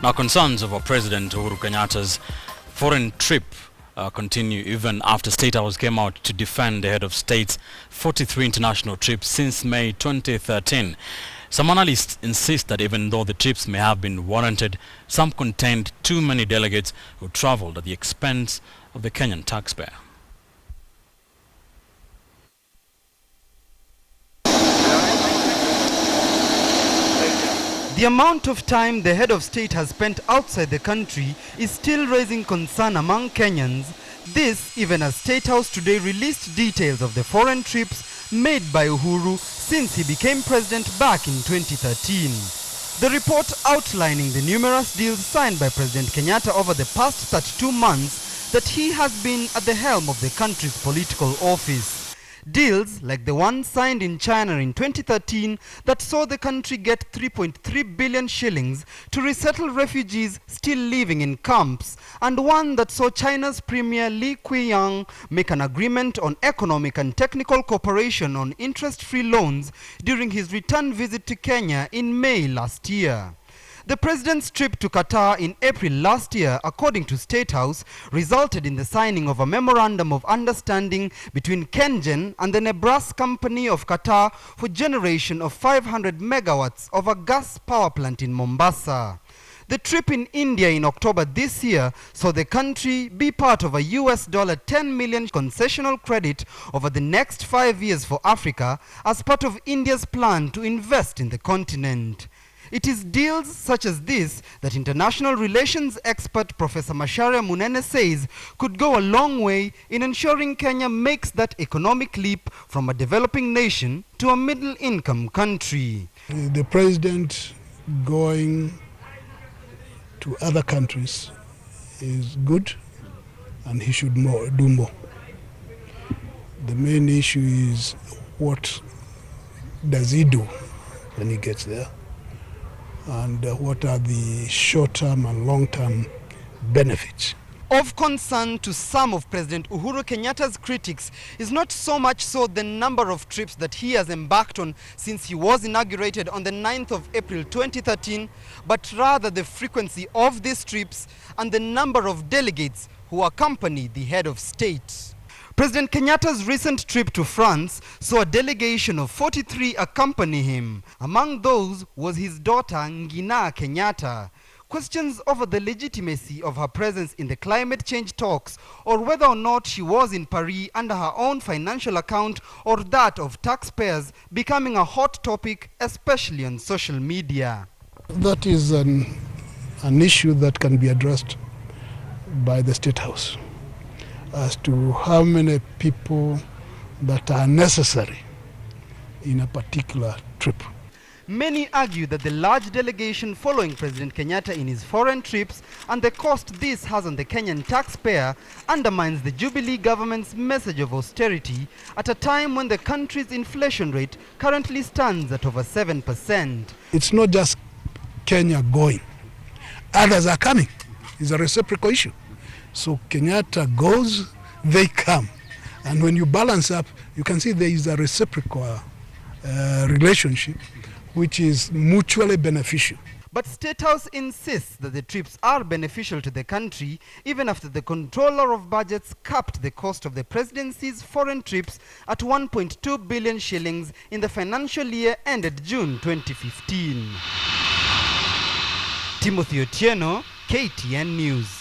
Now, concerns over President Uhuru Kenyatta's foreign trip continue even after State House came out to defend the head of state's 43 international trips since May 2013. Some analysts insist that even though the trips may have been warranted, some contained too many delegates who traveled at the expense of the Kenyan taxpayer. The amount of time the head of state has spent outside the country is still raising concern among Kenyans. This even as State House today released details of the foreign trips made by Uhuru since he became president back in 2013. The report outlining the numerous deals signed by President Kenyatta over the past 32 months that he has been at the helm of the country's political office. Deals like the one signed in China in 2013 that saw the country get 3.3 billion shillings to resettle refugees still living in camps, and one that saw China's Premier Li Qiang make an agreement on economic and technical cooperation on interest-free loans during his return visit to Kenya in May last year. The president's trip to Qatar in April last year, according to State House, resulted in the signing of a memorandum of understanding between Kenyan and the Nebraska company of Qatar for generation of 500 megawatts of a gas power plant in Mombasa. The trip in India in October this year saw the country be part of a $10 million concessional credit over the next 5 years for Africa as part of India's plan to invest in the continent. It is deals such as this that international relations expert Professor Macharia Munene says could go a long way in ensuring Kenya makes that economic leap from a developing nation to a middle-income country. The president going to other countries is good, and he should do more. The main issue is what does he do when he gets there? And what are the short-term and long-term benefits? Of concern to some of President Uhuru Kenyatta's critics is not so much so the number of trips that he has embarked on since he was inaugurated on the 9th of April 2013, but rather the frequency of these trips and the number of delegates who accompany the head of state. President Kenyatta's recent trip to France saw a delegation of 43 accompany him. Among those was his daughter Ngina Kenyatta. Questions over the legitimacy of her presence in the climate change talks, or whether or not she was in Paris under her own financial account or that of taxpayers, becoming a hot topic, especially on social media. That is an issue that can be addressed by the State House as to how many people that are necessary in a particular trip. Many argue that the large delegation following President Kenyatta in his foreign trips and the cost this has on the Kenyan taxpayer undermines the Jubilee government's message of austerity at a time when the country's inflation rate currently stands at over 7%. It's not just Kenya going. Others are coming. It's a reciprocal issue. So Kenyatta goes, they come. And when you balance up, you can see there is a reciprocal relationship which is mutually beneficial. But State House insists that the trips are beneficial to the country, even after the controller of budgets capped the cost of the presidency's foreign trips at 1.2 billion shillings in the financial year ended June 2015. Timothy Otieno, KTN News.